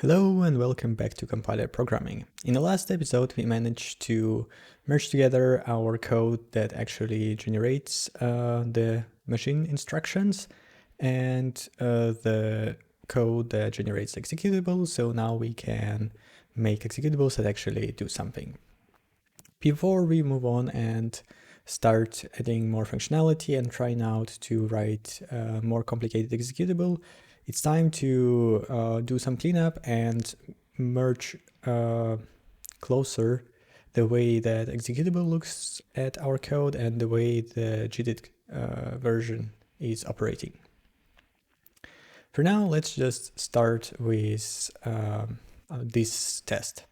Hello and welcome back to Compiler Programming. In the last episode, we managed to merge together our code that actually generates the machine instructions and the code that generates executables. So now we can make executables that actually do something. Before we move on and start adding more functionality and trying out to write a more complicated executable, it's time to do some cleanup and merge closer the way that executable looks at our code and the way the GDIT version is operating. For now, let's just start with this test.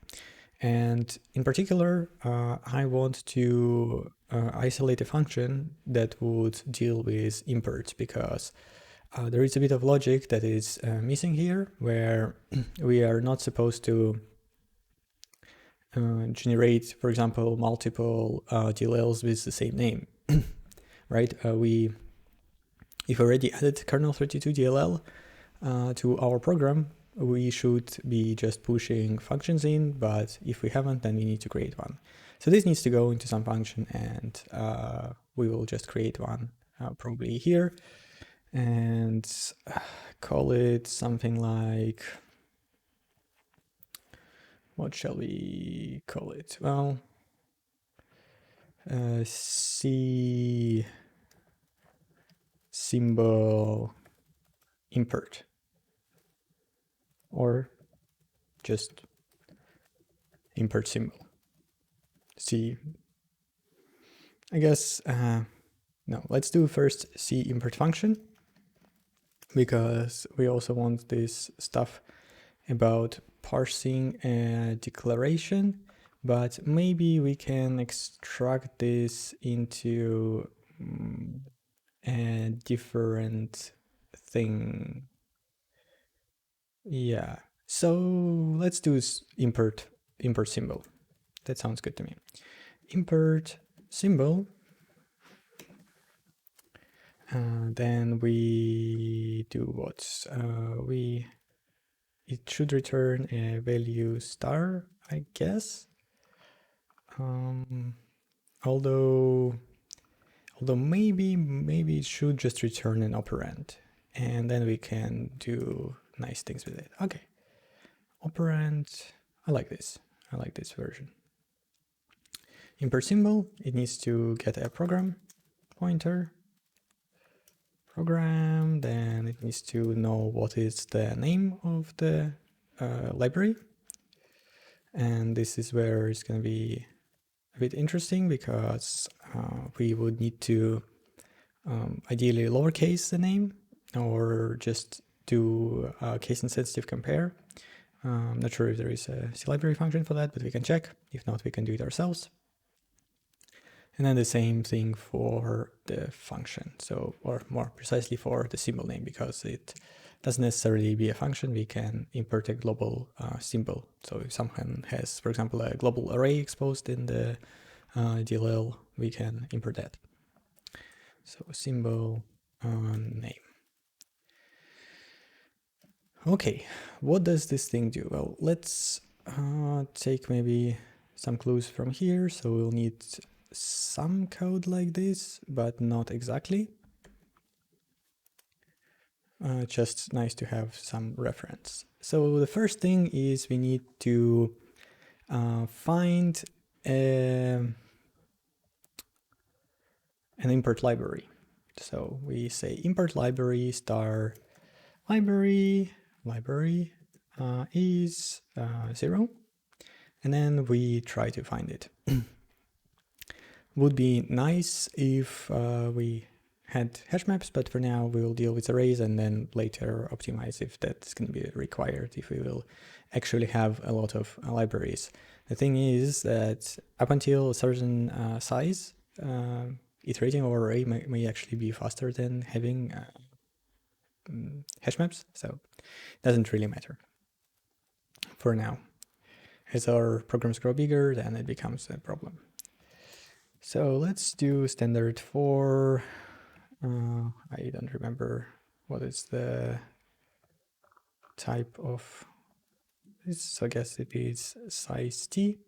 And in particular, I want to isolate a function that would deal with imports because there is a bit of logic that is missing here where we are not supposed to generate, for example, multiple DLLs with the same name, right? If already added kernel32 DLL to our program, we should be just pushing functions in, but if we haven't, then we need to create one. So this needs to go into some function, and we will just create one probably here and call it something like, what shall we call it? Well, C symbol import, or just import symbol. C, I guess, no, let's do first C import function, because we also want this stuff about parsing a declaration, but maybe we can extract this into a different thing. Yeah, so let's do import symbol. That sounds good to me. Import symbol. Then we do what? It should return a value star, I guess. Although maybe it should just return an operand, and then we can do nice things with it. Okay, operand. I like this version. Import symbol. It needs to get a program pointer. Program, then it needs to know what is the name of the library. And this is where it's going to be a bit interesting because we would need to ideally lowercase the name or just do a case insensitive compare. I'm not sure if there is a C library function for that, but we can check. If not, we can do it ourselves. And then the same thing for the function, so, or more precisely for the symbol name, because it doesn't necessarily be a function. We can import a global symbol. So if someone has, for example, a global array exposed in the DLL, we can import that. So symbol name. Okay, what does this thing do? Well, let's take maybe some clues from here. So we'll need some code like this, but not exactly. Just nice to have some reference. So the first thing is we need to find an import library. So we say import library star library is 0, and then we try to find it. Would be nice if we had hash maps, but for now we'll deal with arrays and then later optimize if that's going to be required, if we will actually have a lot of libraries. The thing is that up until a certain size, iterating over array may actually be faster than having hash maps, so it doesn't really matter for now. As our programs grow bigger, then it becomes a problem. So let's do standard for, I don't remember what is the type of this, so I guess it is size t.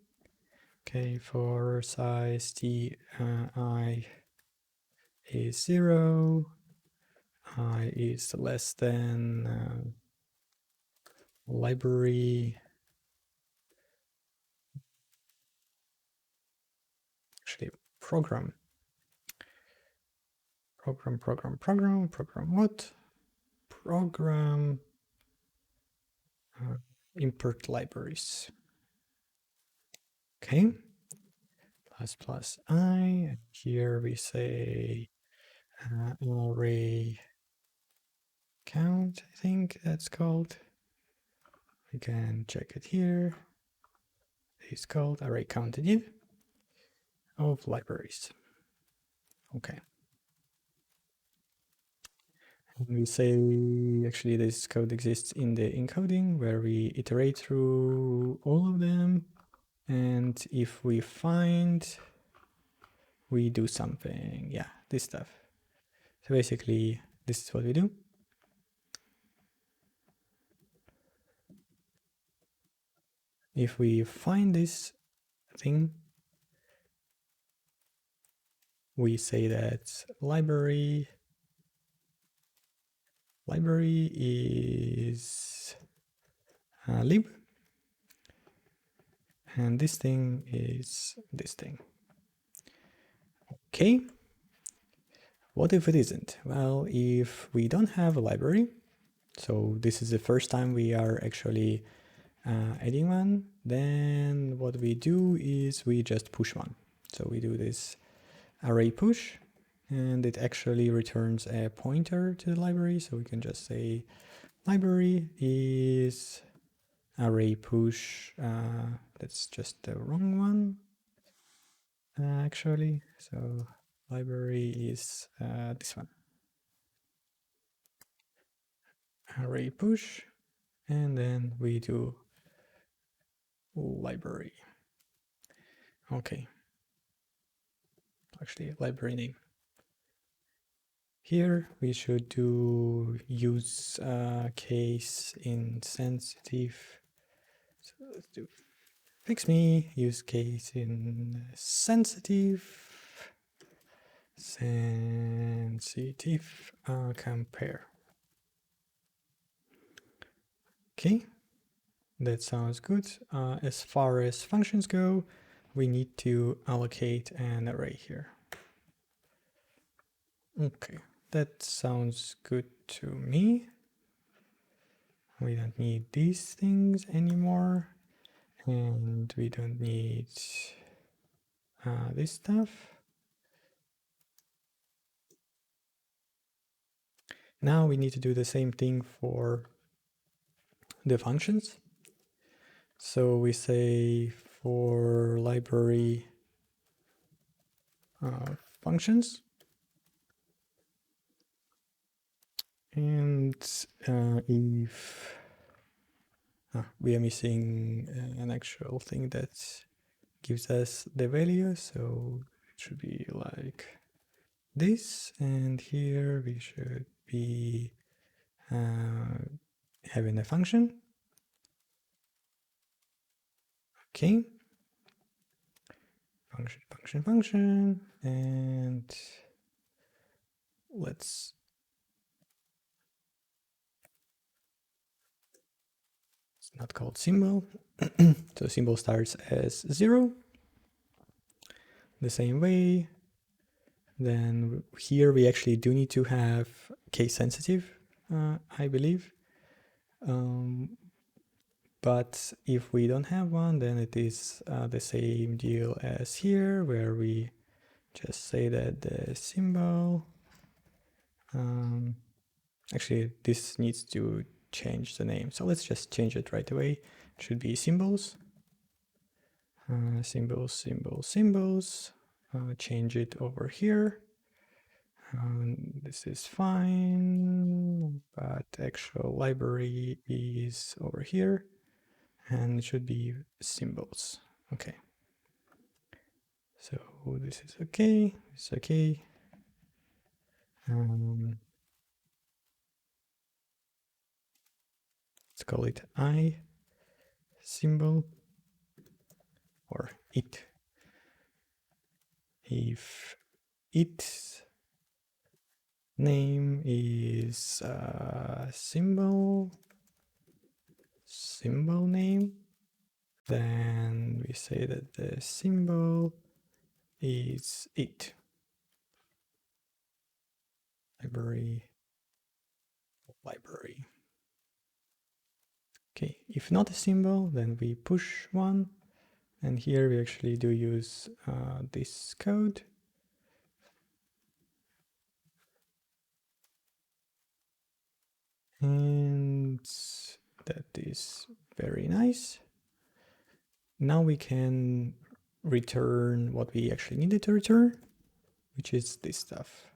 Okay, for size t, I is 0, I is less than library, actually program what? Program import libraries. Okay, plus I, and here we say array count, I think that's called. We can check it here. It's called array counted of libraries. Okay. And we say actually this code exists in the encoding where we iterate through all of them, and if we find, we do something. Yeah, this stuff. So basically this is what we do. If we find this thing, we say that library is lib, and this thing is this thing. Okay, what if it isn't? Well, if we don't have a library, so this is the first time we are actually adding one, then what we do is we just push one. So we do this array push, and it actually returns a pointer to the library. So we can just say library is array push. That's just the wrong one, actually. So library is this one. Array push, and then we do library. Okay. Actually, library name. Here we should do use case insensitive. So let's do fix me use case insensitive compare. Okay, that sounds good. As far as functions go, we need to allocate an array here. Okay, that sounds good to me. We don't need these things anymore, and we don't need this stuff. Now we need to do the same thing for the functions. So we say for library functions, and if we are missing an actual thing that gives us the value, so it should be like this, and here we should be having a function. Okay, function, and let's it's not called symbol. So symbol starts as 0 the same way. Then here we actually do need to have case sensitive, I believe. But if we don't have one, then it is the same deal as here, where we just say that the symbol, actually this needs to change the name. So let's just change it right away. It should be symbols, symbols, change it over here. This is fine, but actual library is over here, and it should be symbols. Okay. So this is okay. It's okay. Let's call it I. symbol or it. If its name is symbol name, then we say that the symbol is it. Library. Okay, if not a symbol, then we push one. And here we actually do use this code. And that is very nice. Now we can return what we actually needed to return, which is this stuff.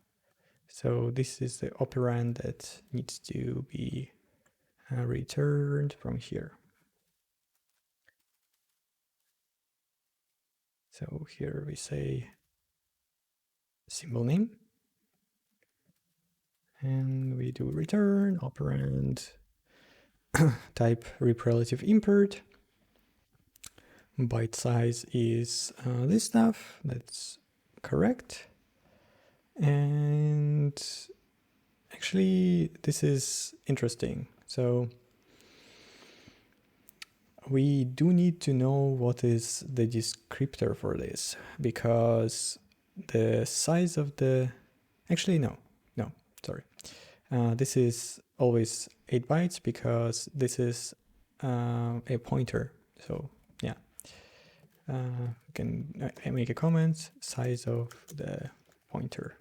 So this is the operand that needs to be returned from here. So here we say symbol name, and we do return operand type rep relative import. Byte size is this stuff, that's correct. And actually this is interesting. So we do need to know what is the descriptor for this, because the size of the, actually no, sorry. This is always 8 bytes because this is a pointer. So yeah, can make a comment, size of the pointer.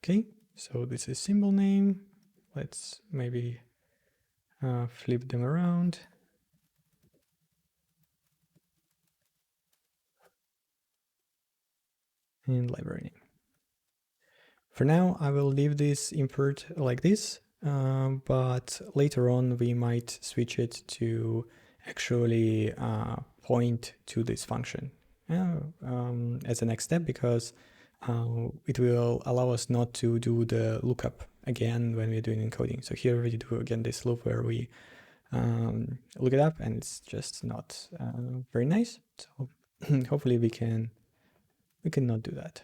Okay, so this is symbol name. Let's maybe flip them around. And library name. For now, I will leave this import like this, but later on we might switch it to actually point to this function as a next step, because it will allow us not to do the lookup again when we're doing encoding. So here we do again this loop where we look it up, and it's just not very nice. So hopefully we can not do that.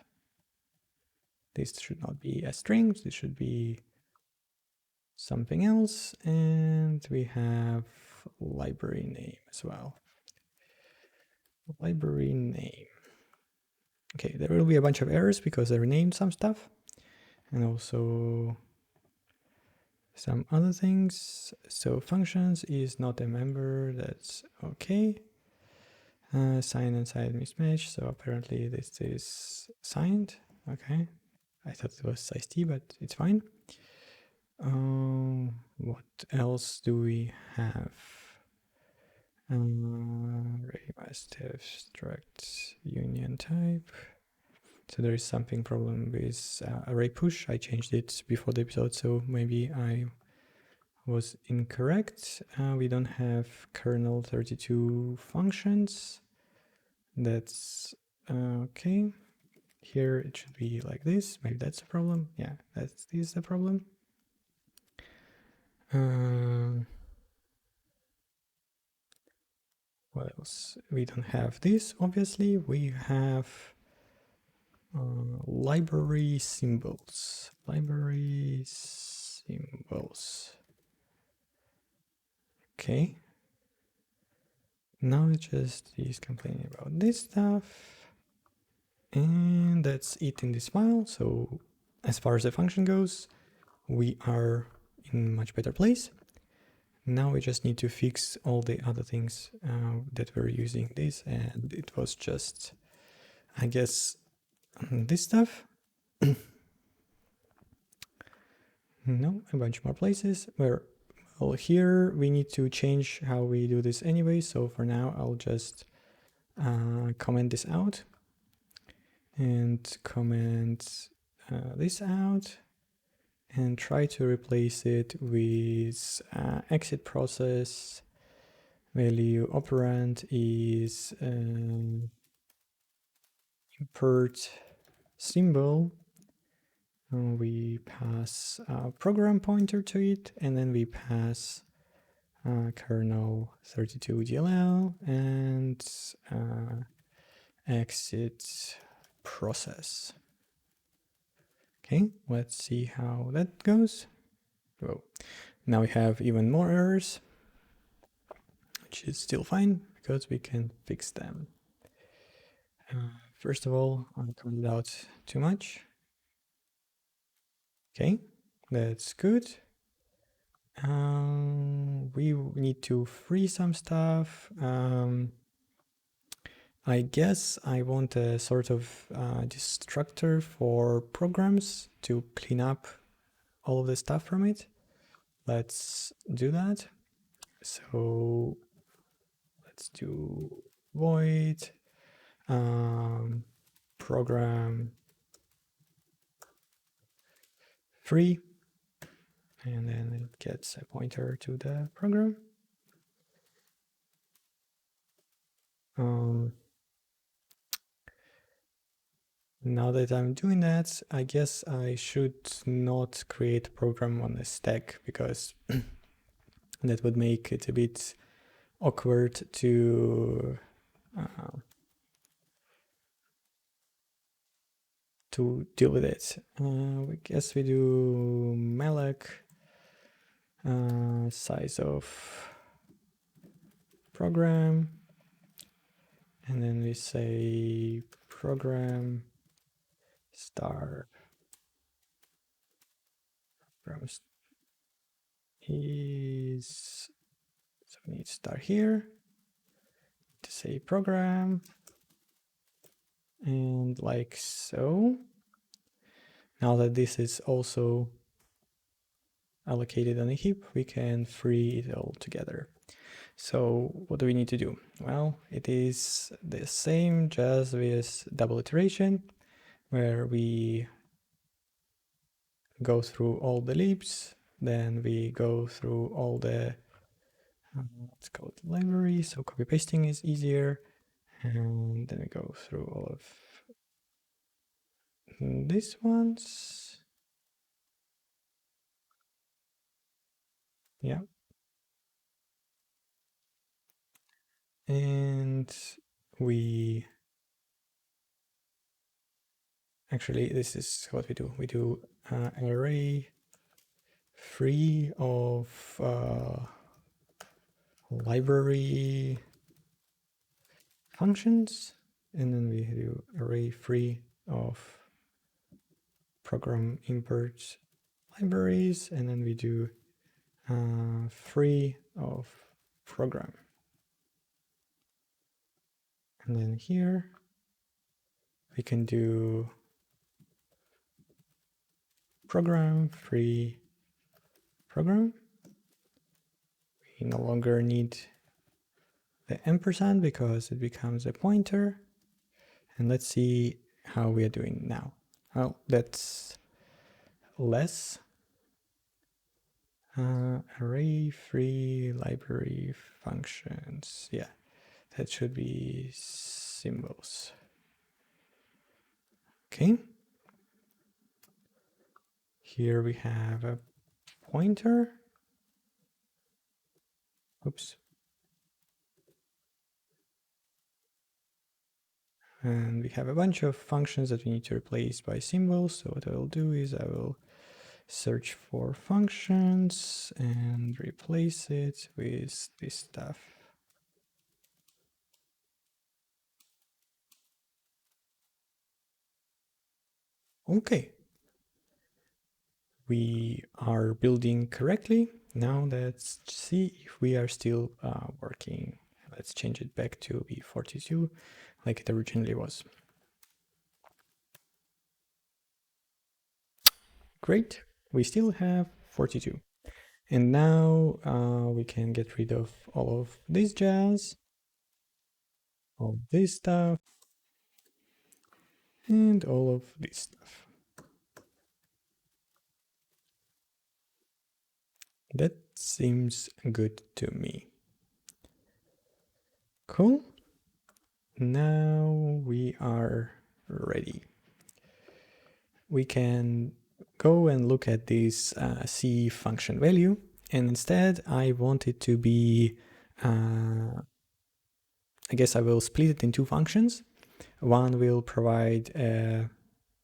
This should not be a string, this should be something else. And we have library name as well. Library name. Okay, there will be a bunch of errors because they renamed some stuff, and also some other things. So functions is not a member, that's okay. Sign and side mismatch, so apparently this is signed. Okay, I thought it was size t, but it's fine. What else do we have? Array must have struct union type. So there is something problem with array push. I changed it before the episode, so maybe I was incorrect. We don't have kernel 32 functions. That's okay. Here it should be like this. Maybe that's a problem. Yeah, this is the problem. What else? We don't have this, obviously. We have library symbols. Library symbols. Okay. Now it just is complaining about this stuff. And that's it in this file. So as far as the function goes, we are in a much better place. Now we just need to fix all the other things that we're using this, and it was just, I guess, this stuff. No, a bunch more places where, well, here we need to change how we do this anyway. So for now, I'll just comment this out and comment this out, and try to replace it with exit process value operand is import symbol. We pass a program pointer to it, and then we pass kernel 32 DLL, and exit process. Okay, let's see how that goes. Whoa. Now we have even more errors, which is still fine because we can fix them. First of all, I commented out too much. Okay, that's good. We need to free some stuff. I guess I want a sort of destructor for programs to clean up all of the stuff from it. Let's do that. So let's do void program free, and then it gets a pointer to the program. Now that I'm doing that, I guess I should not create a program on a stack, because that would make it a bit awkward to deal with it. I guess we do malloc size of program, and then we say program star program is, so we need star here to say program, and like so. Now that this is also allocated on a heap, we can free it all together. So what do we need to do? Well, it is the same just with double iteration, where we go through all the libs, then we go through all the, let's call it library, so copy pasting is easier, and then we go through all of these ones. Yeah. And we actually, this is what we do. We do array free of library functions, and then we do array free of program import libraries, and then we do free of program. And then here we can do program free program. We no longer need the ampersand because it becomes a pointer. And let's see how we are doing now. Well, that's less. Array free library functions. Yeah, that should be symbols. Okay. Here we have a pointer. Oops. And we have a bunch of functions that we need to replace by symbols. So what I will do is I will search for functions and replace it with this stuff. Okay. We are building correctly. Now let's see if we are still working. Let's change it back to Ep42 like it originally was. Great, we still have 42. And now we can get rid of all of this jazz, all this stuff, and all of this stuff. That seems good to me. Cool. Now we are ready. We can go and look at this C function value, And instead I want it to be, I guess I will split it in two functions. One will provide a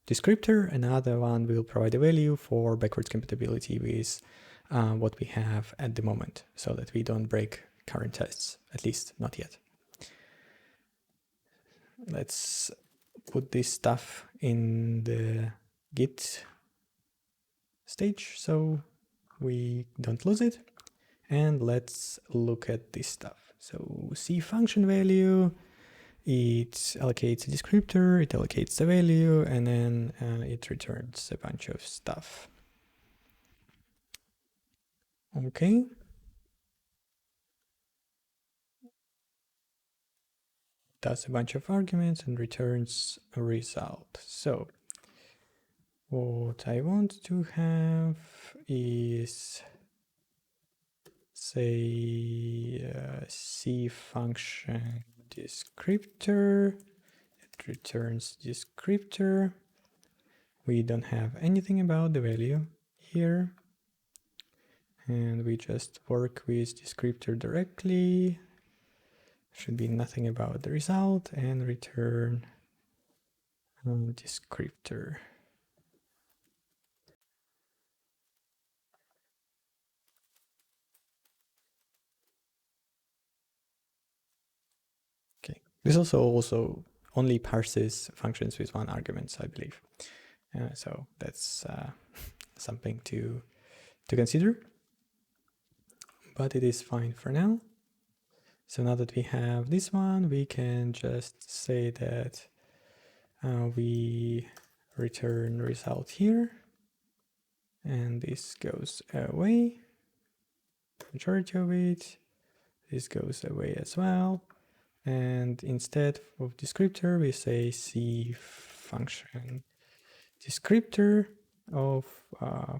descriptor, another one will provide a value for backwards compatibility with what we have at the moment, so that we don't break current tests, at least not yet. Let's put this stuff in the Git stage so we don't lose it. And let's look at this stuff. So C function value, it allocates a descriptor, it allocates the value, and then it returns a bunch of stuff. Okay. Does a bunch of arguments and returns a result. So what I want to have is, say, C function descriptor. It returns descriptor. We don't have anything about the value here. And we just work with descriptor directly. Should be nothing about the result, and return descriptor. Okay, this also only parses functions with one argument, I believe. So that's something to consider, but it is fine for now. So now that we have this one, we can just say that we return result here, and this goes away, majority of it. This goes away as well. And instead of descriptor, we say C function descriptor of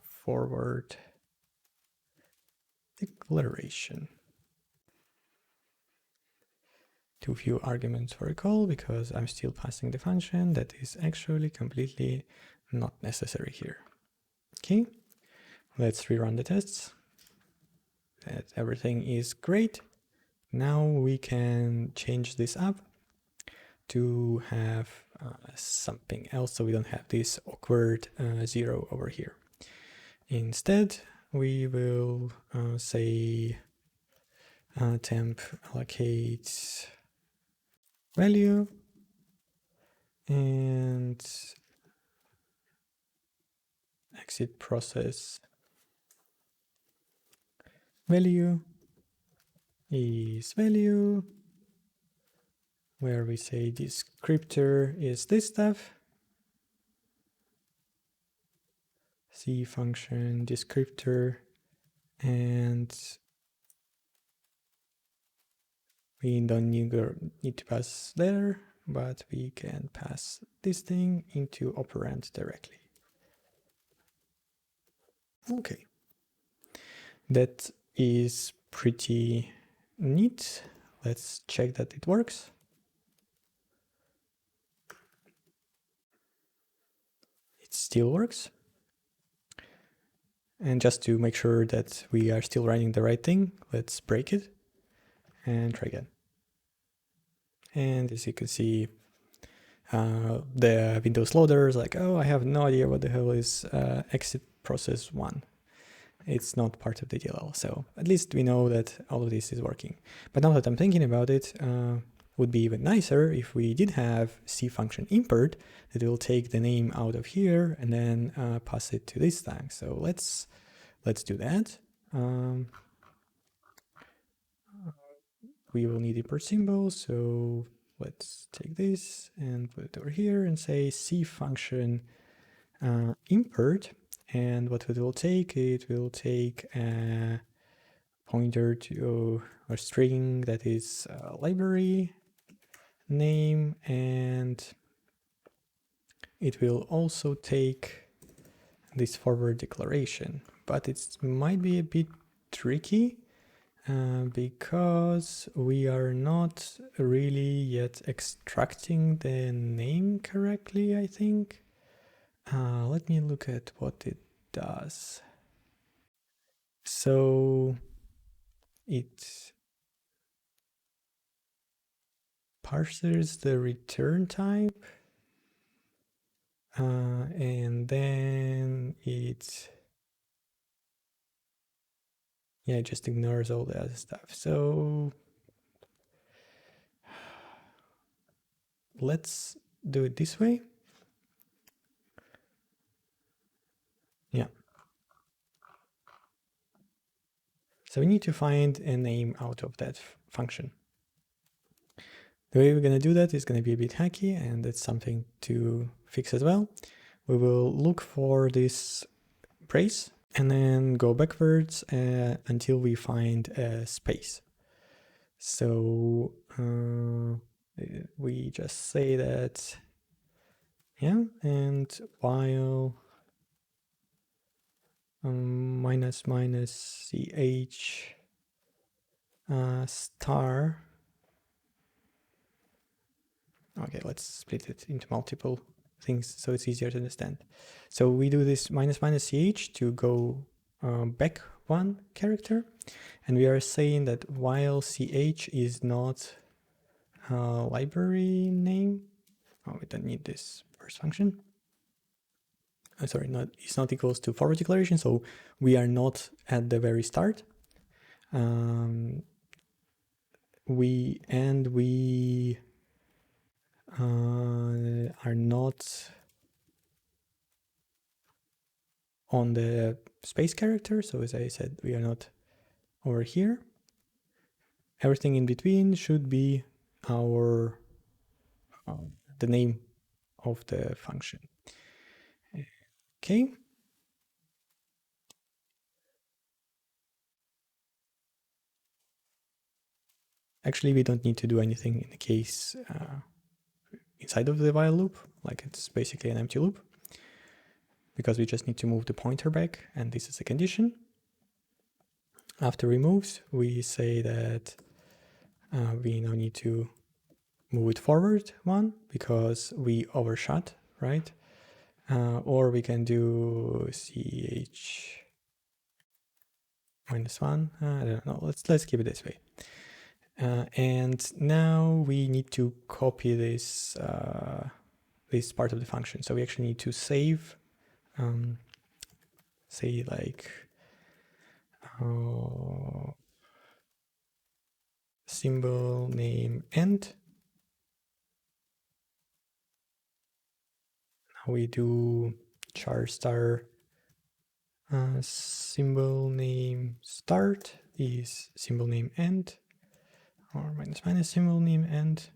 forward declaration. Too few arguments for a call because I'm still passing the function that is actually completely not necessary here. Okay, let's rerun the tests. That everything is great. Now we can change this up to have something else, so we don't have this awkward 0 over here. Instead, we will say temp allocate value and exit process value is value, where we say descriptor is this stuff, C function descriptor, and we don't need to pass there, but we can pass this thing into operand directly. Okay, that is pretty neat. Let's check that it works. It still works. And just to make sure that we are still running the right thing, let's break it and try again. And as you can see, the Windows loader is like, oh, I have no idea what the hell is exit process 1. It's not part of the DLL, so at least we know that all of this is working. But now that I'm thinking about it, would be even nicer if we did have C function import that will take the name out of here and then pass it to this thing. So let's do that. We will need import symbol, so let's take this and put it over here and say C function import. And what it will take a pointer to a string that is a library name, and it will also take this forward declaration, but it might be a bit tricky because we are not really yet extracting the name correctly, I think. Let me look at what it does. So it parses the return type, and then it just ignores all the other stuff. So let's do it this way. Yeah. So we need to find a name out of that function. The way we're going to do that is going to be a bit hacky, and it's something to fix as well. We will look for this brace and then go backwards until we find a space. So we just say that, yeah, and while minus ch star. Okay, let's split it into multiple things so it's easier to understand. So we do this minus ch to go back one character, and we are saying that while ch is not a library name, we don't need this first function. Sorry, it's not equals to forward declaration, so we are not at the very start. We are not on the space character, so as I said, we are not over here. Everything in between should be our the name of the function. Okay. Actually, we don't need to do anything in the case inside of the while loop, like it's basically an empty loop, because we just need to move the pointer back, and this is a condition. After we move, we say that we now need to move it forward one because we overshot, right? Or we can do ch minus one. I don't know. Let's keep it this way. And now we need to copy this this part of the function. So we actually need to save, say like symbol name end. Now we do char star symbol name start is symbol name end, or minus symbol name end.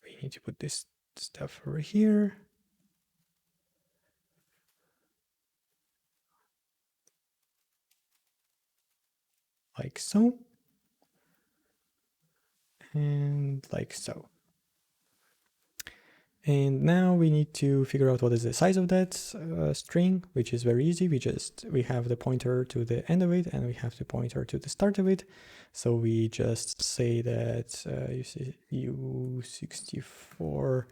We need to put this stuff over here. Like so. And like so. And now we need to figure out what is the size of that string, which is very easy. We have the pointer to the end of it, and we have the pointer to the start of it. So we just say that U64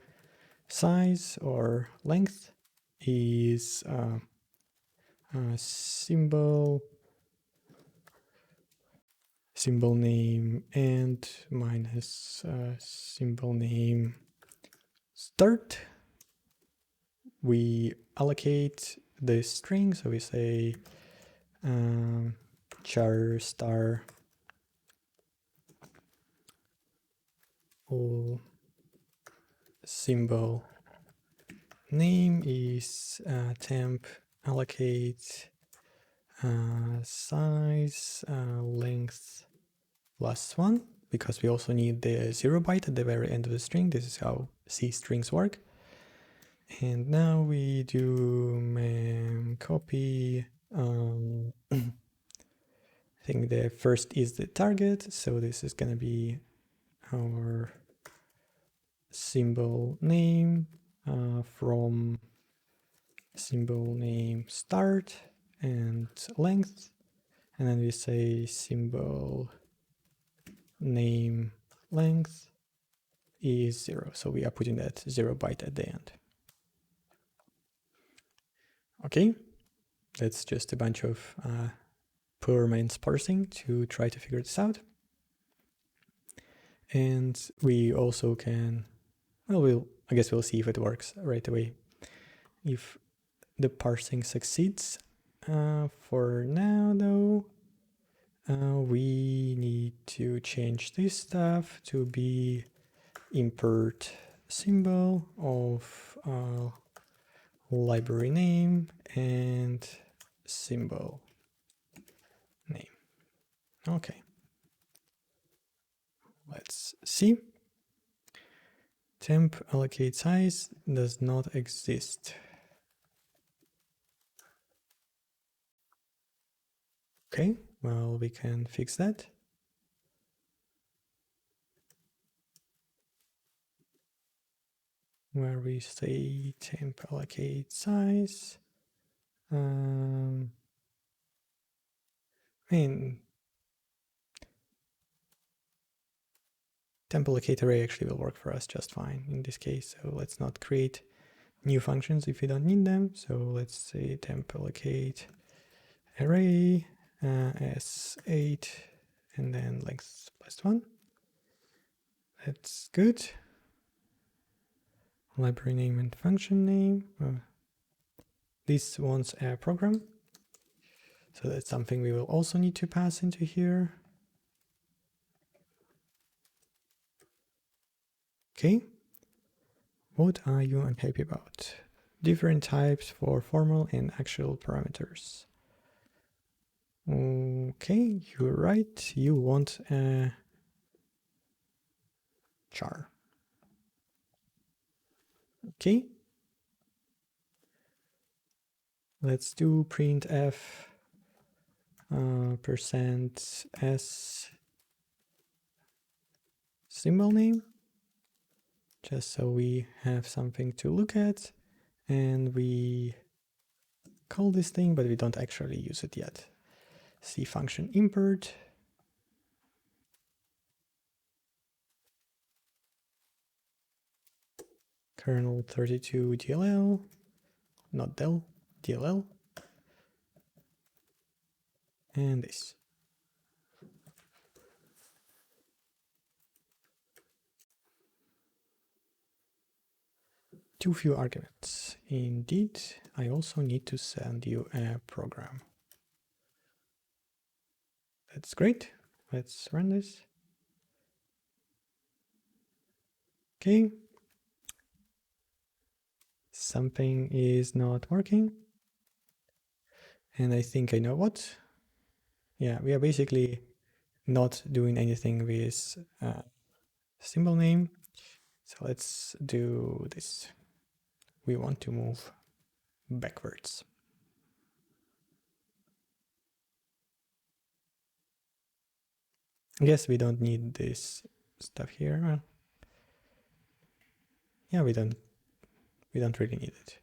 size or length is symbol name and minus symbol name start. We allocate the string, so we say char star all symbol name is temp allocate size length +1, because we also need the 0 byte at the very end of the string. This is how C strings work. And now we do mem copy. I think the first is the target, so this is going to be our symbol name from symbol name start and length, and then we say symbol name length is 0, so we are putting that 0 byte at the end. Okay, That's just a bunch of poor man's parsing to try to figure this out. And we also can, well, I guess we'll see if it works right away. If the parsing succeeds. For now, though, we need to change this stuff to be import symbol of library name and symbol name. Okay. Let's see. Temp allocate size does not exist. Okay, well, we can fix that. Where we say temp allocate size. I mean, temp allocate array actually will work for us just fine in this case. So let's not create new functions if we don't need them. So let's say temp allocate array s8 and then length +1. That's good. Library name and function name. This wants a program. So that's something we will also need to pass into here. Okay. What are you unhappy about? Different types for formal and actual parameters. Okay, you're right. You want a char. Okay. Let's do printf %s symbol name, just so we have something to look at, and we call this thing, but we don't actually use it yet. C function import. Kernel 32 DLL, not del, DLL, and this. Too few arguments. Indeed, I also need to send you a program. That's great. Let's run this. Okay. Something is not working. And I think I know what. Yeah, we are basically not doing anything with symbol name. So let's do this. We want to move backwards. I guess we don't need this stuff here. Well, yeah, we don't really need it.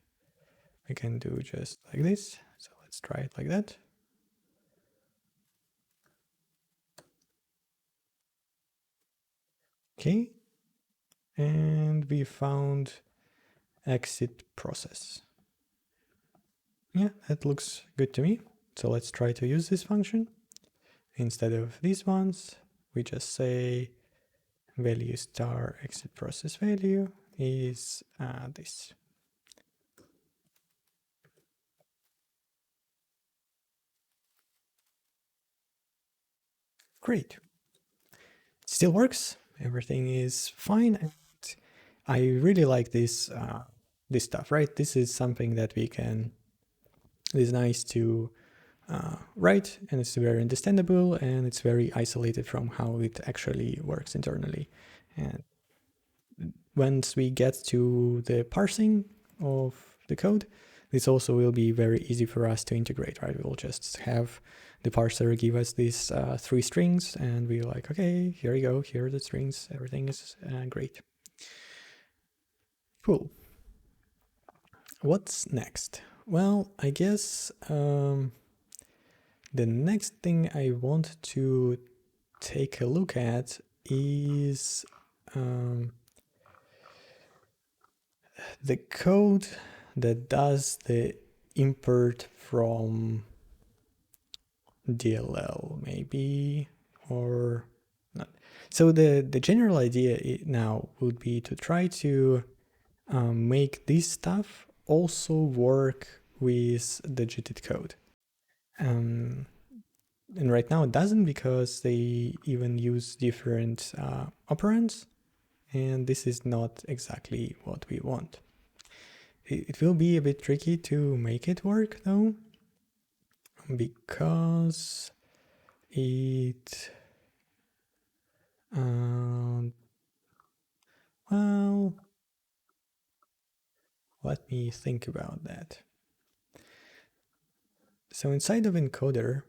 We can do just like this. So let's try it like that. Okay. And we found exit process. Yeah, that looks good to me. So let's try to use this function. Instead of these ones, we just say value star exit process value is this. Great. Still works. Everything is fine. And I really like this this stuff, right? This is something that we can. It is nice to write, and it's very understandable, and it's very isolated from how it actually works internally. And once we get to the parsing of the code, this also will be very easy for us to integrate, right? We'll just have the parser give us these 3 strings, and we're like, okay, here you go, here are the strings, everything is great. Cool. What's next? Well, I guess the next thing I want to take a look at is the code that does the import from DLL maybe, or not. So the general idea now would be to try to make this stuff also work with the JIT code. And right now it doesn't, because they even use different operands, and this is not exactly what we want. It will be a bit tricky to make it work though, because it well, let me think about that. So inside of encoder,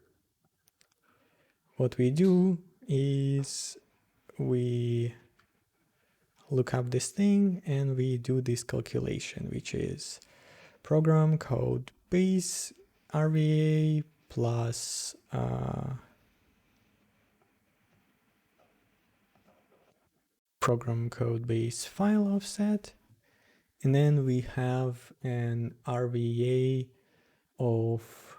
what we do is we look up this thing and we do this calculation, which is program code base RVA plus program code base file offset, and then we have an RVA of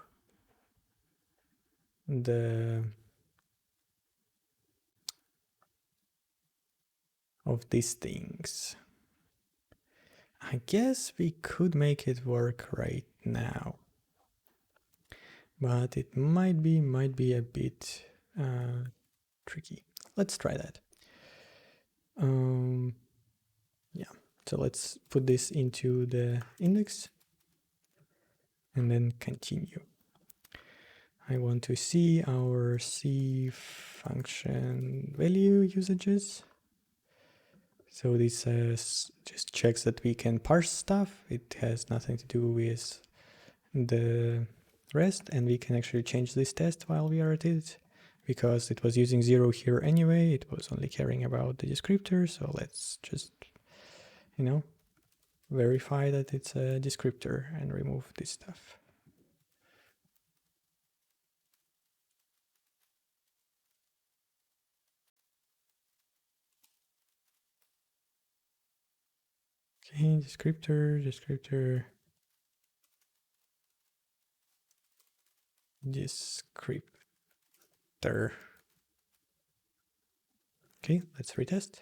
these things. I guess we could make it work right now, but it might be a bit tricky. Let's try that. Yeah, so let's put this into the index and then continue. I want to see our C function value usages. So this just checks that we can parse stuff. It has nothing to do with the rest, and we can actually change this test while we are at it, because it was using 0 here anyway. It was only caring about the descriptor. So let's just, verify that it's a descriptor and remove this stuff. Okay, descriptor. Okay, let's retest.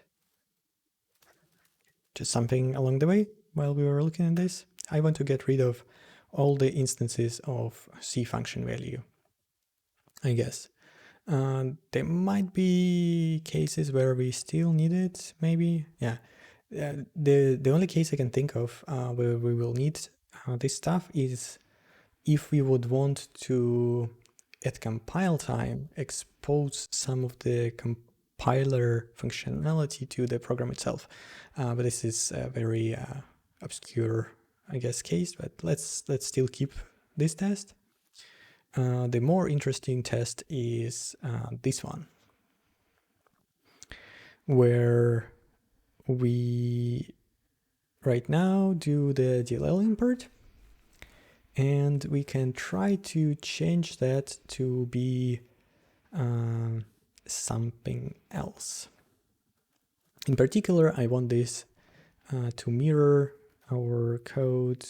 Just something along the way while we were looking at this. I want to get rid of all the instances of C function value, I guess. There might be cases where we still need it, maybe. Yeah. The only case I can think of where we will need this stuff is if we would want to, at compile time, expose some of the compiler functionality to the program itself. But this is a very obscure, I guess, case, but let's still keep this test. The more interesting test is this one, where we right now do the DLL import, and we can try to change that to be something else. In particular, I want this to mirror our code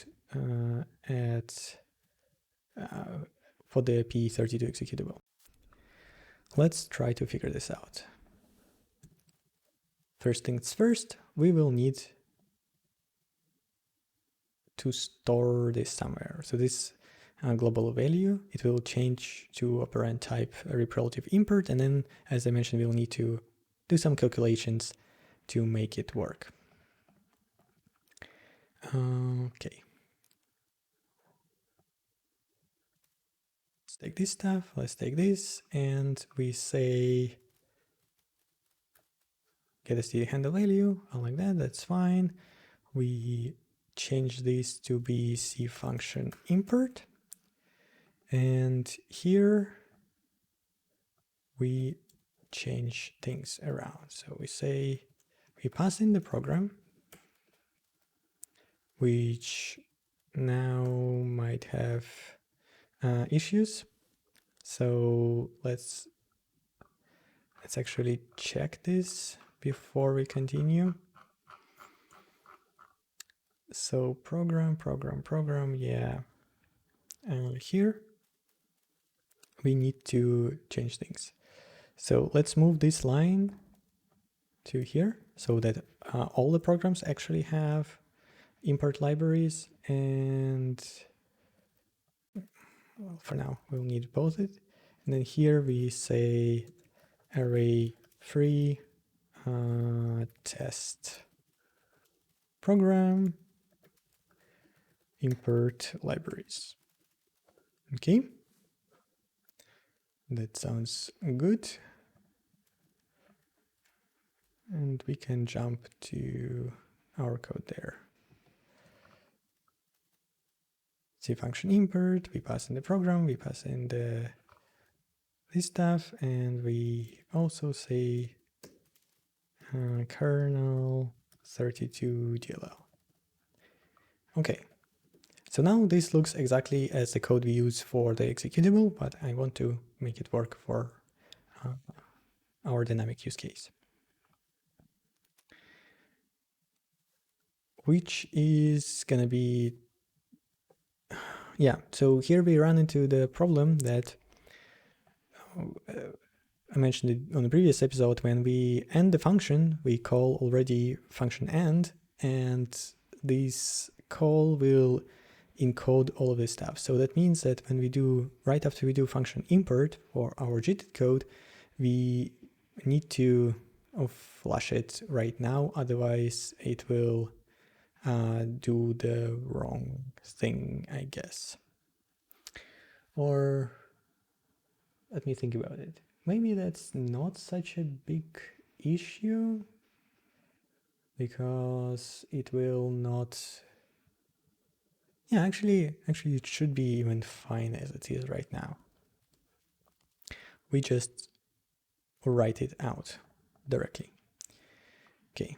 for the PE32 executable. Let's try to figure this out. First things first, we will need to store this somewhere. So this global value, it will change to operand type relative import, and then, as I mentioned, we'll need to do some calculations to make it work. Okay. Let's take this stuff, let's take this, and we say get a std handle value, I like that, that's fine. We change this to be C function import, and here we change things around. So we say we pass in the program, which now might have issues. So let's actually check this before we continue. So program, yeah. here we need to change things. So let's move this line to here so that all the programs actually have import libraries, and well, for now we'll need both it. And then here we say array free test program import libraries. Okay, that sounds good. And we can jump to our code there. See function import, we pass in the program, we pass in this stuff, and we also say kernel 32 DLL. Okay, so now this looks exactly as the code we use for the executable, but I want to make it work for our dynamic use case, which is gonna be, yeah, so here we run into the problem that I mentioned it on the previous episode. When we end the function, we call already function end, and this call will encode all of this stuff. So that means that when we do, right after we do function import for our JIT code, we need to flush it right now, otherwise it will do the wrong thing, I guess. Or let me think about it. Maybe that's not such a big issue because it will not. Yeah, actually it should be even fine as it is right now. We just write it out directly. Okay,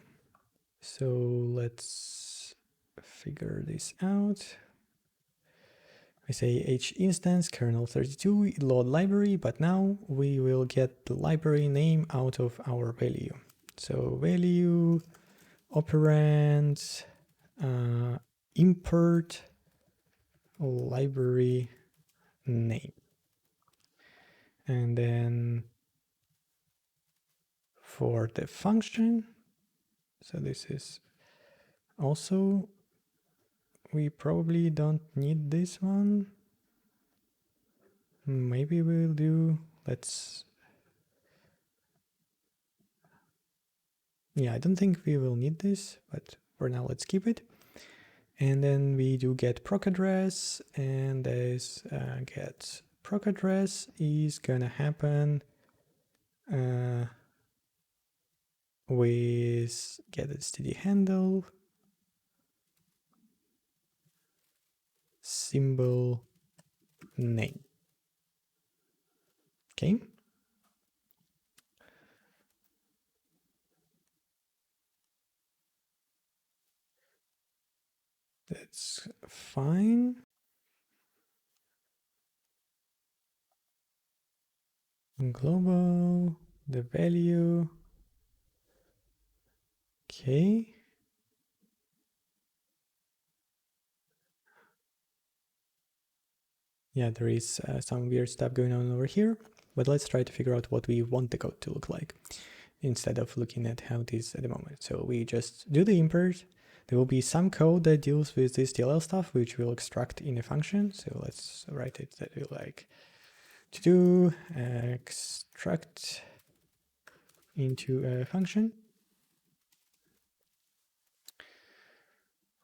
so let's figure this out. I say h instance kernel 32 load library, but now we will get the library name out of our value. So value operand import library name, and then for the function, so this is also, we probably don't need this one. Maybe we'll do, yeah, I don't think we will need this, but for now let's keep it. And then we do get proc address, and this get proc address is gonna happen with get std handle symbol name. Okay. That's fine. Global, the value. Okay. Yeah, there is some weird stuff going on over here, but let's try to figure out what we want the code to look like instead of looking at how it is at the moment. So we just do the import. There will be some code that deals with this DLL stuff, which we'll extract in a function. So let's write it that we like to do extract into a function.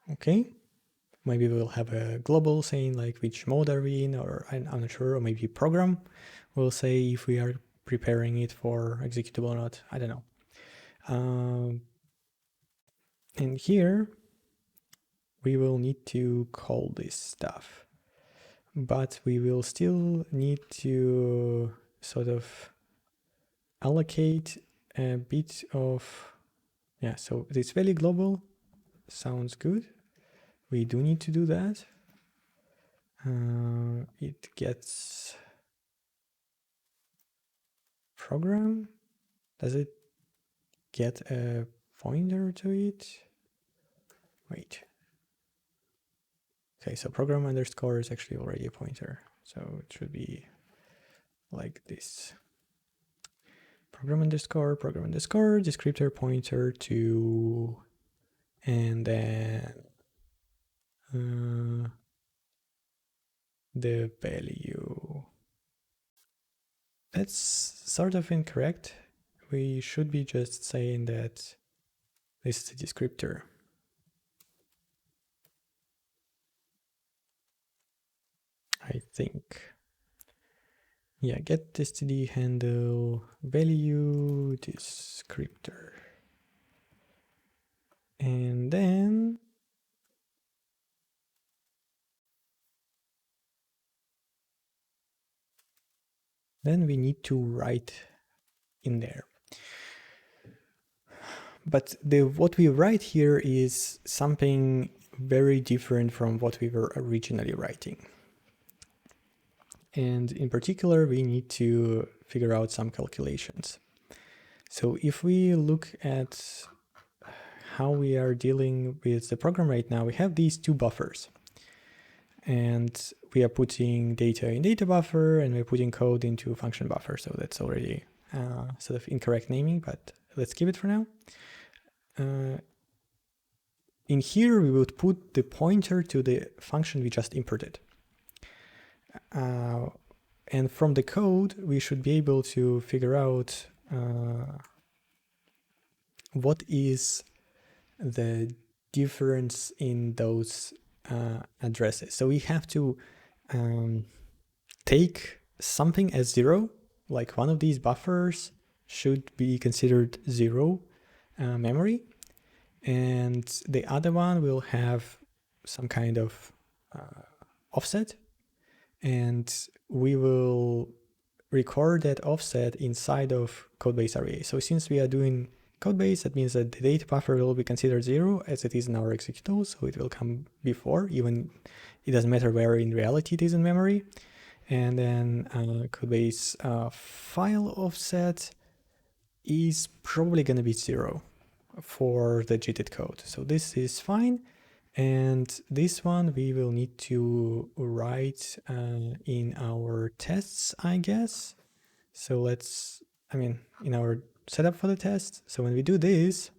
Okay. Maybe we'll have a global saying like which mode are we in, or I'm not sure, or maybe program will say if we are preparing it for executable or not. I don't know. And here we will need to call this stuff, but we will still need to sort of allocate a bit of, yeah, so this value global sounds good. We do need to do that. It gets program. Does it get a pointer to it? Wait. Okay, so program underscore is actually already a pointer. So it should be like this. Program underscore, descriptor pointer to, and then the value. That's sort of incorrect. We should be just saying that this is the descriptor. I think. Yeah, get std handle value descriptor. And then we need to write in there. But what we write here is something very different from what we were originally writing. And in particular, we need to figure out some calculations. So if we look at how we are dealing with the program right now, we have these two buffers. And we are putting data in data buffer and we're putting code into function buffer. So that's already sort of incorrect naming, but let's keep it for now. In here, we would put the pointer to the function we just imported. And from the code, we should be able to figure out what is the difference in those addresses. So we have to take something as 0, like one of these buffers should be considered 0 memory, and the other one will have some kind of offset, and we will record that offset inside of codebase array. So since we are doing codebase, that means that the data buffer will be considered 0 as it is in our executable, so it will come before, even it doesn't matter where in reality it is in memory. And then codebase file offset is probably going to be 0 for the JIT code. So this is fine. And this one we will need to write in our tests, I guess. So let's, in our setup for the test. So when we do this,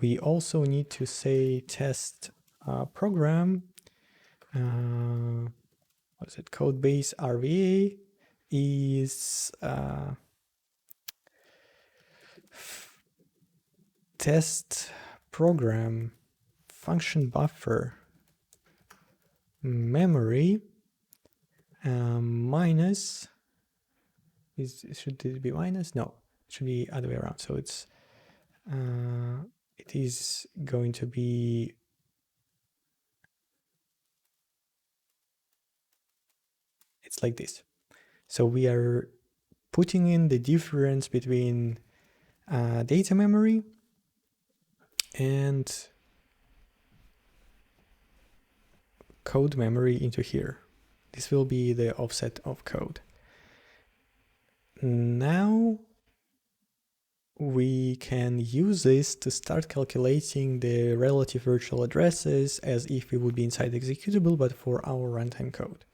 we also need to say test program, what is it, codebase RVA is test program function buffer memory minus, should it be minus? No, it should be other way around. So it's it is going to be it's like this. So we are putting in the difference between data memory and code memory into here. This will be the offset of code. Now we can use this to start calculating the relative virtual addresses as if we would be inside the executable, but for our runtime code.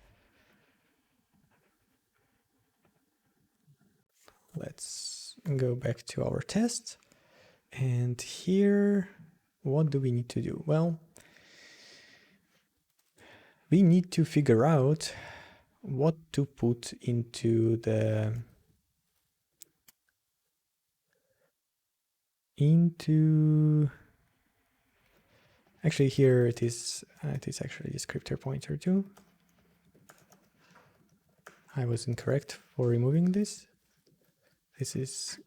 Let's go back to our test. And here, what do we need to do? Well, we need to figure out what to put into the actually here it is actually a descriptor pointer too. I was incorrect for removing this. This is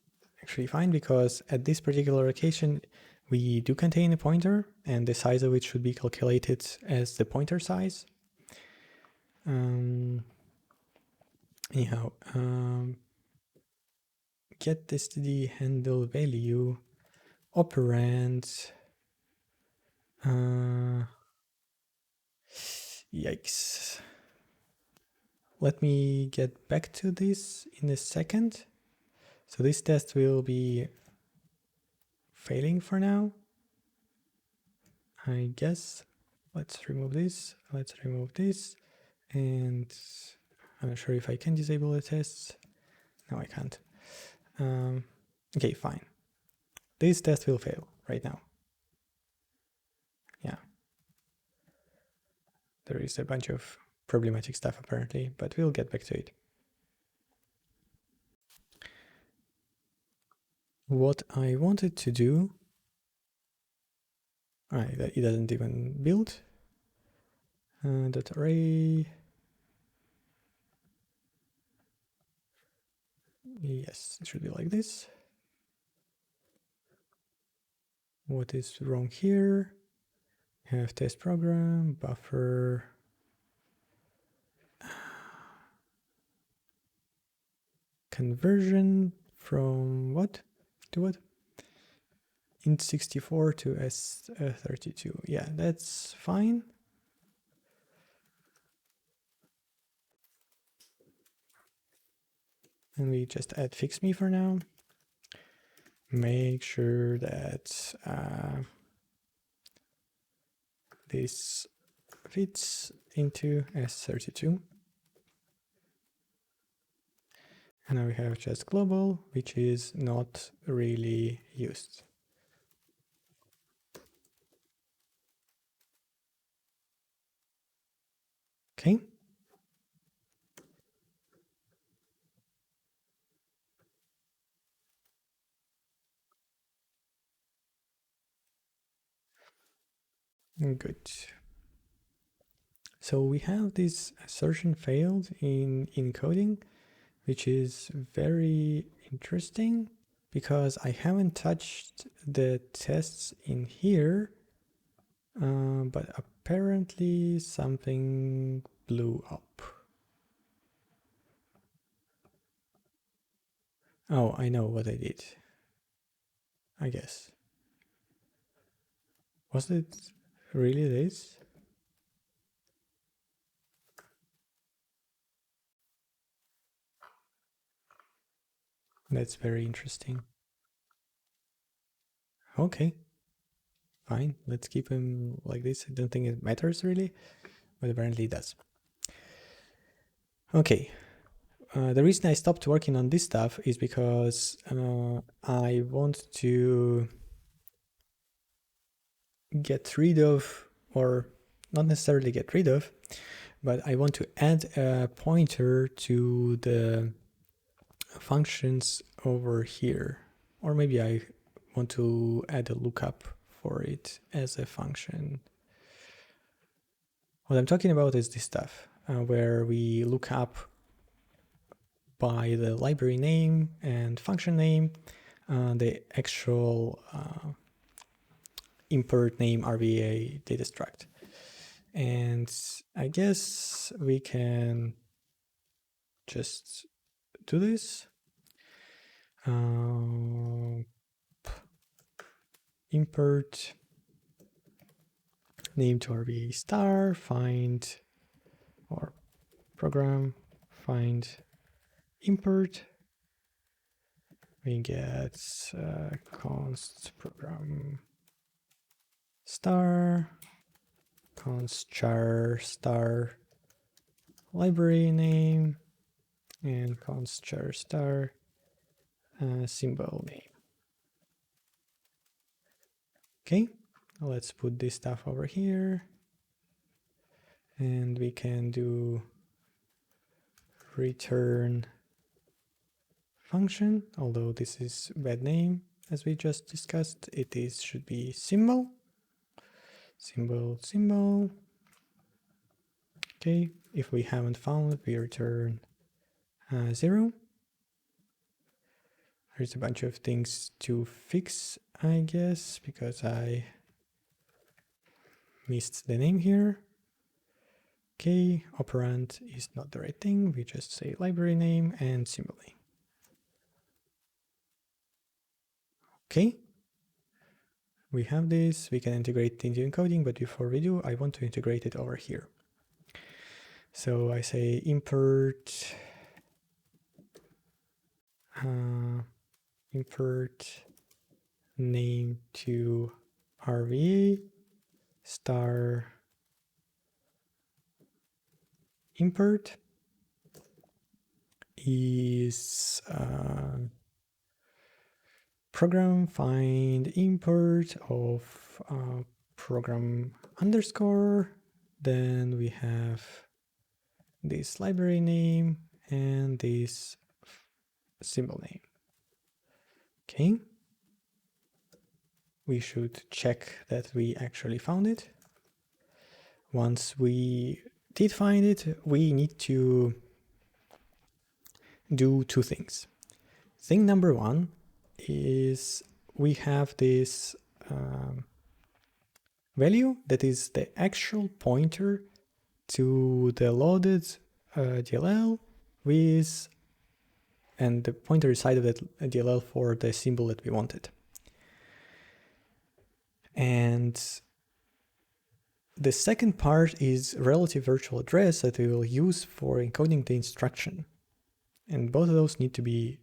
actually fine because at this particular location we do contain a pointer and the size of it should be calculated as the pointer size. Anyhow, get std handle value operand. Yikes. Let me get back to this in a second. So this test will be failing for now, I guess. let's remove this, and I'm not sure if I can disable the tests. No, I can't. Okay, fine. This test will fail right now. Yeah. There is a bunch of problematic stuff apparently, but we'll get back to it. What I wanted to do, it doesn't even build. Dot array. Yes, it should be like this. What is wrong here? Have test program, buffer. Conversion from what to what? int64 to s32. Yeah, that's fine. And we just add fix me for now. Make sure that this fits into s32. And now we have just global, which is not really used. Okay. Good. So we have this assertion failed in encoding, which is very interesting because I haven't touched the tests in here, but apparently something blew up. Oh, I know what I did, I guess. Was it really this? That's very interesting. Okay, fine. Let's keep him like this. I don't think it matters really, but apparently it does. Okay. The reason I stopped working on this stuff is because I want to get rid of, or not necessarily get rid of, but I want to add a pointer to the functions over here. Or maybe I want to add a lookup for it as a function. What I'm talking about is this stuff, where we look up by the library name and function name, the actual import name RVA data struct. And I guess we can just do this. Import name to RVA star, find, or program, find import. We get const program star, const char star library name, and const char star symbol name. Okay, let's put this stuff over here, and we can do return function, although this is bad name as we just discussed. It is should be symbol. Okay, if we haven't found, we return 0. There's a bunch of things to fix, I guess, because I missed the name here. Okay, operand is not the right thing. We just say library name and symbol name. Okay, we have this. We can integrate it into encoding, but before we do, I want to integrate it over here. So I say import name to RVA star import is program find import of program underscore. Then we have this library name and this symbol name. Okay. We should check that we actually found it. Once we did find it, we need to do two things. Thing number one is we have this value that is the actual pointer to the loaded DLL with, and the pointer inside of that DLL for the symbol that we wanted. And the second part is relative virtual address that we will use for encoding the instruction. And both of those need to be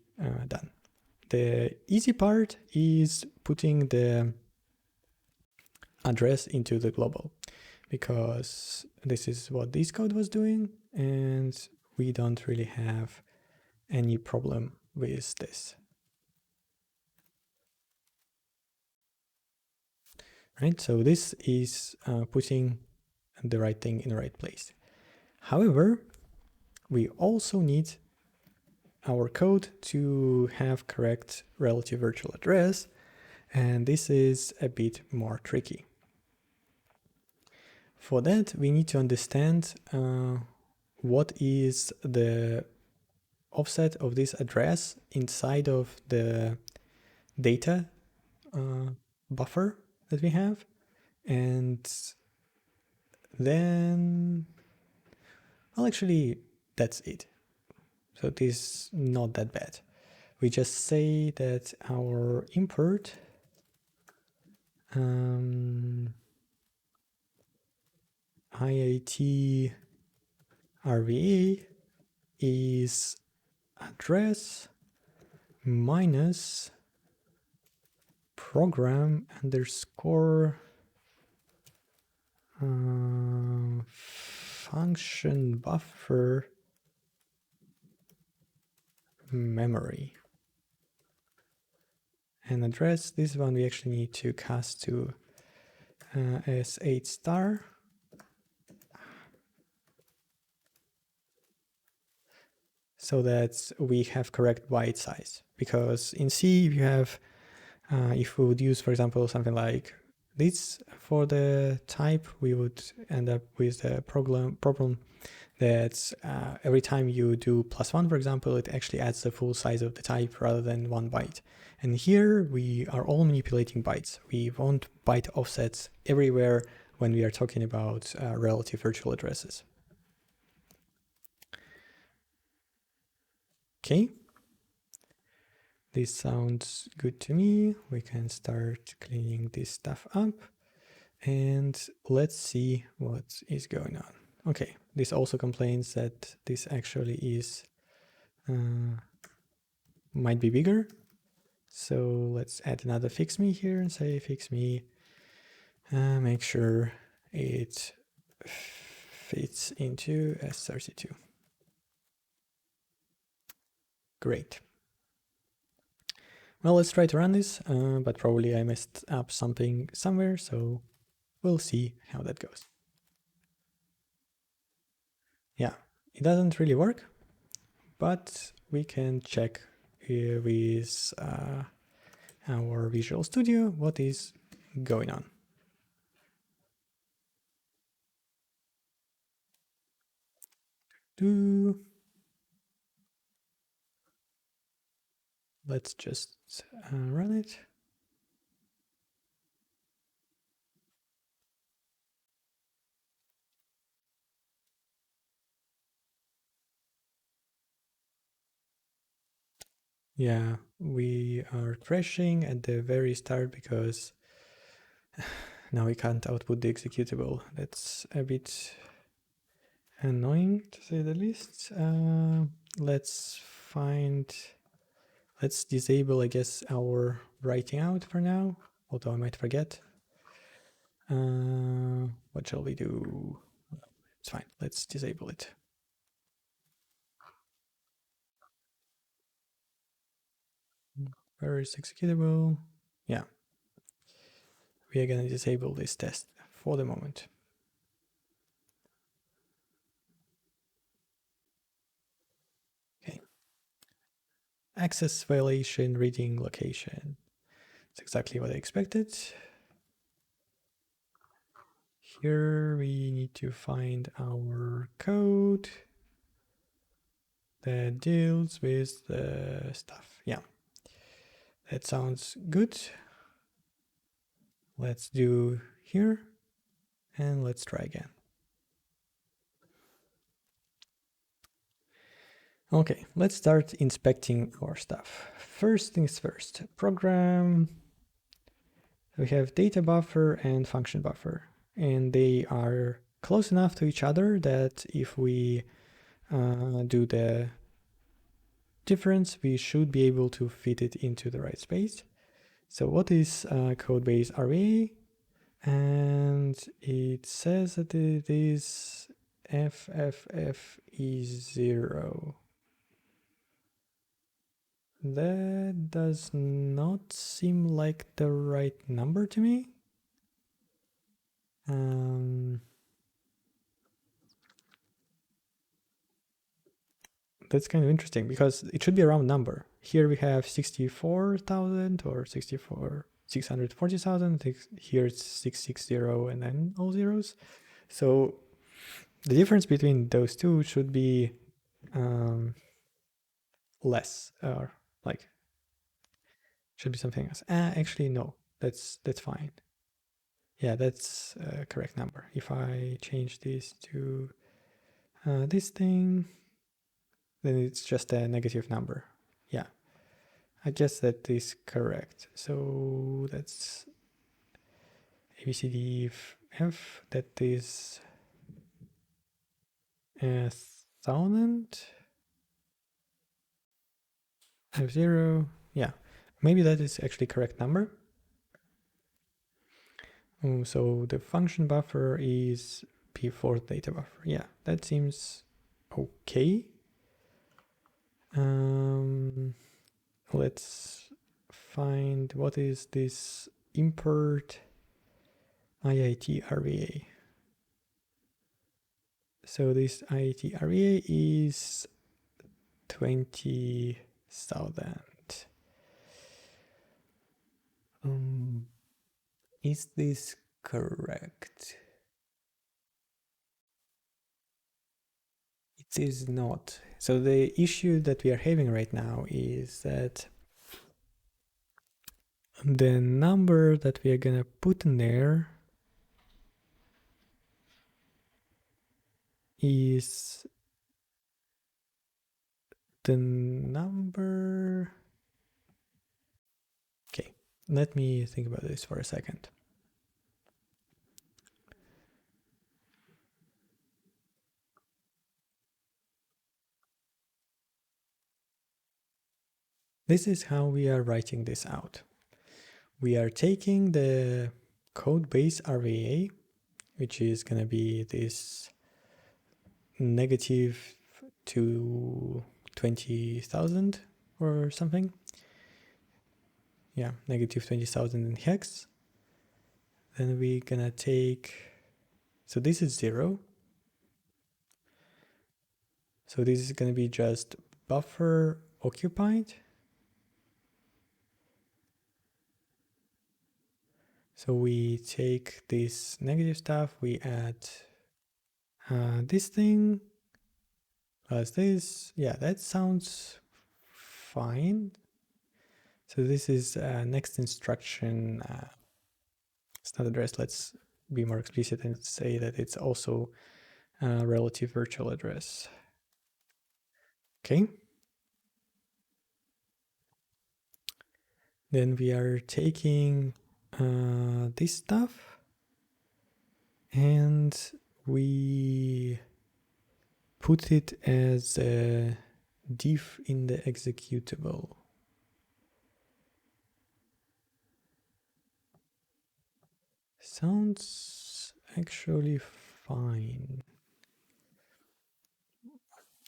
done. The easy part is putting the address into the global, because this is what this code was doing, and we don't really have any problem with this. Right, so this is putting the right thing in the right place. However, we also need our code to have correct relative virtual address, and this is a bit more tricky. For that, we need to understand what is the offset of this address inside of the data buffer that we have, and then, well, actually, that's it. So it is not that bad. We just say that our import IAT RVA is address minus program underscore function buffer memory. And address, this one we actually need to cast to as 8 star. So that we have correct byte size. Because in C, you have, if we would use, for example, something like this for the type, we would end up with the problem that every time you do +1, for example, it actually adds the full size of the type rather than 1 byte. And here we are all manipulating bytes. We want byte offsets everywhere when we are talking about relative virtual addresses. Okay, this sounds good to me. We can start cleaning this stuff up, and let's see what is going on. Okay, this also complains that this actually is might be bigger. So let's add another fix me here and say fix me, make sure it fits into S32. Great. Well, let's try to run this, but probably I messed up something somewhere, so we'll see how that goes. Yeah, it doesn't really work, but we can check here with our Visual Studio what is going on. Let's just run it. Yeah, we are crashing at the very start because now we can't output the executable. That's a bit annoying, to say the least. Let's disable, I guess, our writing out for now, although I might forget. What shall we do? It's fine, let's disable it. where is executable? Yeah. We are going to disable this test for the moment. Okay. Access violation reading location. It's exactly what I expected. Here we need to find our code that deals with the stuff. Yeah, that sounds good. Let's do here and let's try again. Okay, let's start inspecting our stuff. First things first, program. We have data buffer and function buffer, and they are close enough to each other that if we do the difference, we should be able to fit it into the right space. So what is codebase RVA? And it says that it is FFFE0. That does not seem like the right number to me. That's kind of interesting because it should be a round number. Here we have 64,000 or 640,000. Here it's 660 and then all zeros. So the difference between those two should be less, or like should be something else. Actually, no, that's fine. Yeah, that's a correct number. If I change this to this thing, then it's just a negative number. Yeah, I guess that is correct. So that's ABCDF, that is 1,000. F0, yeah, maybe that is actually correct number. So the function buffer is P4 data buffer. Yeah, that seems okay. Let's find what is this import IIT RVA. So this IIT RVA is 20,000. Is this correct? It is not. So the issue that we are having right now is that the number that we are gonna put in there is the number. Okay, let me think about this for a second. This is how we are writing this out. We are taking the code base RVA, which is going to be this negative to 20,000 or something. Yeah, negative 20,000 in hex. Then we're going to take, so this is 0. So this is going to be just buffer occupied. So we take this negative stuff, we add this thing plus this. Yeah, that sounds fine. So this is next instruction. It's not address. Let's be more explicit and say that it's also a relative virtual address. Okay. Then we are taking this stuff and we put it as a diff in the executable. Sounds actually fine.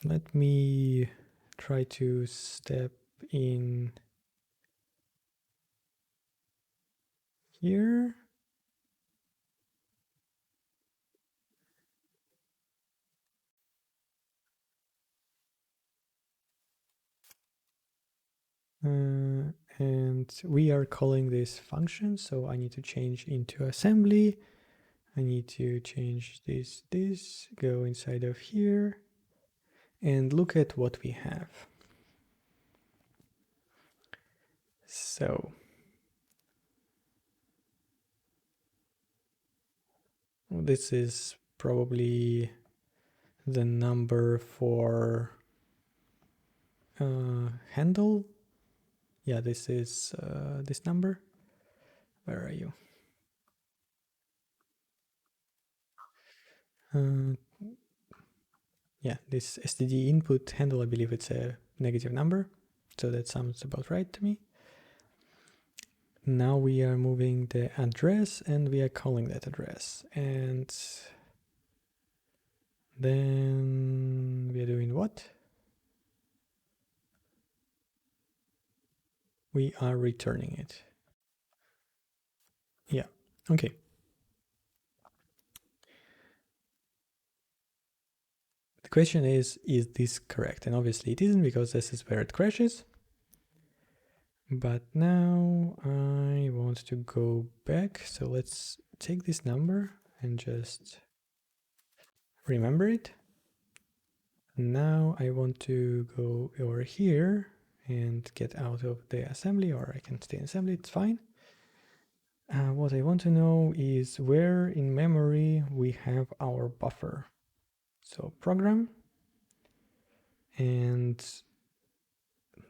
Let me try to step in here. And we are calling this function, so I need to change into assembly. I need to change this, go inside of here, and look at what we have. So this is probably the number for handle. Yeah, this is this number. Where are you? Yeah, this std input handle, I believe it's a negative number, so that sounds about right to me. Now we are moving the address and we are calling that address, and then we are doing what? We are returning it. Yeah, okay. The question is this correct? And obviously it isn't, because this is where it crashes. But now I want to go back, so let's take this number and just remember it. Now I want to go over here and get out of the assembly, or I can stay in assembly, it's fine. What I want to know is where in memory we have our buffer. So program, and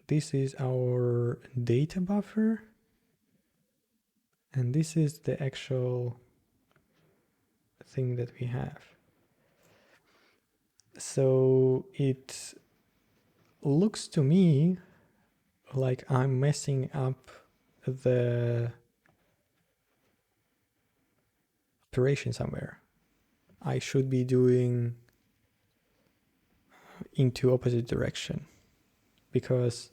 this is our data buffer, and this is the actual thing that we have. So it looks to me like I'm messing up the operation somewhere. I should be doing into opposite direction, because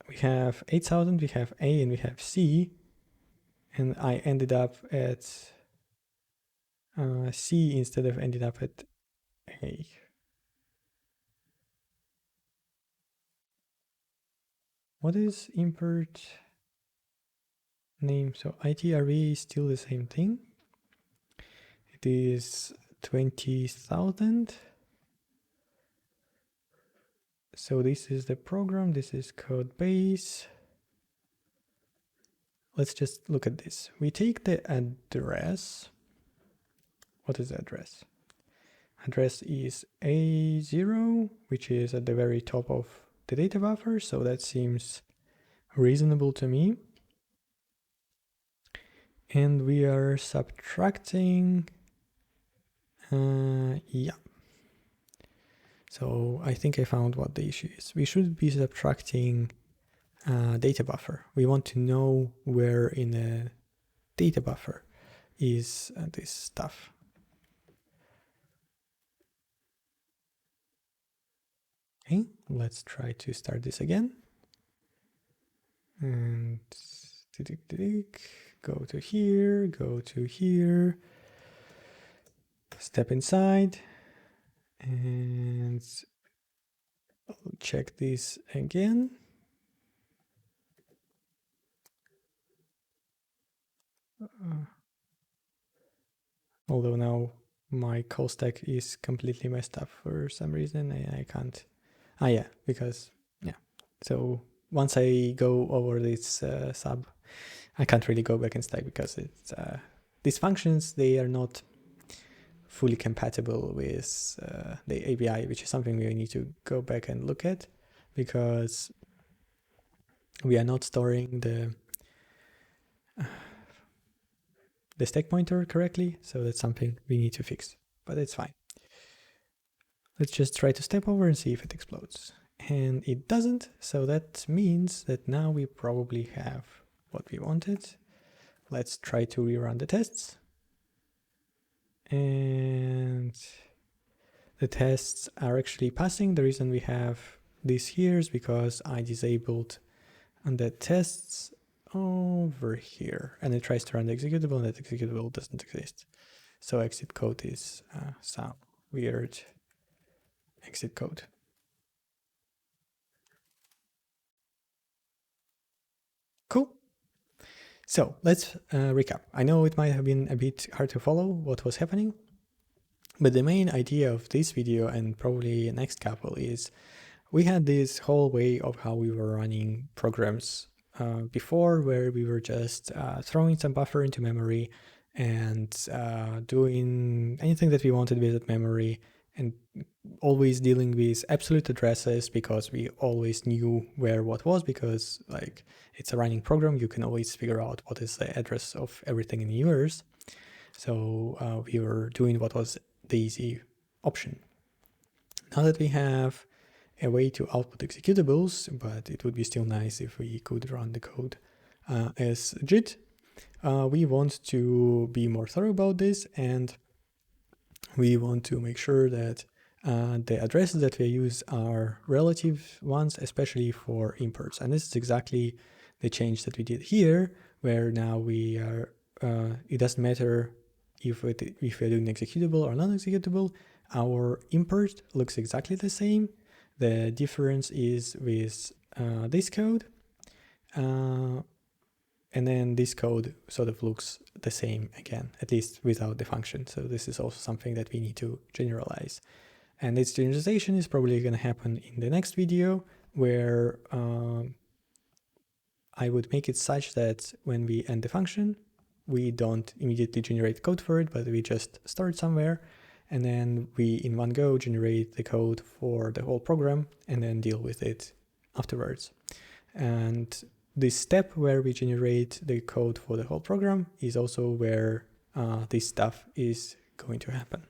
we have 8000, we have A, and we have C, and I ended up at C instead of ended up at A. What is import name? So ITRV is still the same thing. It is 20,000. So this is the program, this is code base. Let's just look at this. We take the address. What is the address? Address is A0, which is at the very top of the data buffer, so that seems reasonable to me. And we are subtracting, yeah. So I think I found what the issue is. We should be subtracting data buffer. We want to know where in a data buffer is this stuff. Okay, let's try to start this again. And go to here, step inside, and check this again. Although now my call stack is completely messed up for some reason. I can't. Yeah, because yeah. So once I go over this sub, I can't really go back and stack, because it's these functions, they are not fully compatible with the API, which is something we need to go back and look at, because we are not storing the stack pointer correctly. So that's something we need to fix, but it's fine. Let's just try to step over and see if it explodes. And it doesn't, so that means that now we probably have what we wanted. Let's try to rerun the tests. And the tests are actually passing. The reason we have this here is because I disabled the tests over here, and it tries to run the executable, and that executable doesn't exist. So exit code is some weird exit code. Cool. So let's recap. I know it might have been a bit hard to follow what was happening, but the main idea of this video and probably next couple is we had this whole way of how we were running programs before, where we were just throwing some buffer into memory and doing anything that we wanted with that memory, and always dealing with absolute addresses because we always knew where what was, because like it's a running program, you can always figure out what is the address of everything in the universe. So we were doing what was the easy option. Now that we have a way to output executables, but it would be still nice if we could run the code as JIT, we want to be more thorough about this, and we want to make sure that the addresses that we use are relative ones, especially for imports. And this is exactly the change that we did here, where now we are, it doesn't matter if we're doing executable or non-executable, our import looks exactly the same. The difference is with this code, and then this code sort of looks the same again, at least without the function. So this is also something that we need to generalize. And its generalization is probably going to happen in the next video, where I would make it such that when we end the function, we don't immediately generate code for it, but we just store it somewhere, and then we in one go generate the code for the whole program and then deal with it afterwards. And this step where we generate the code for the whole program is also where this stuff is going to happen.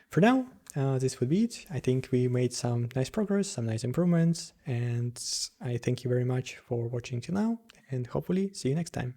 For now, this would be it. I think we made some nice progress, some nice improvements, and I thank you very much for watching till now, and hopefully see you next time.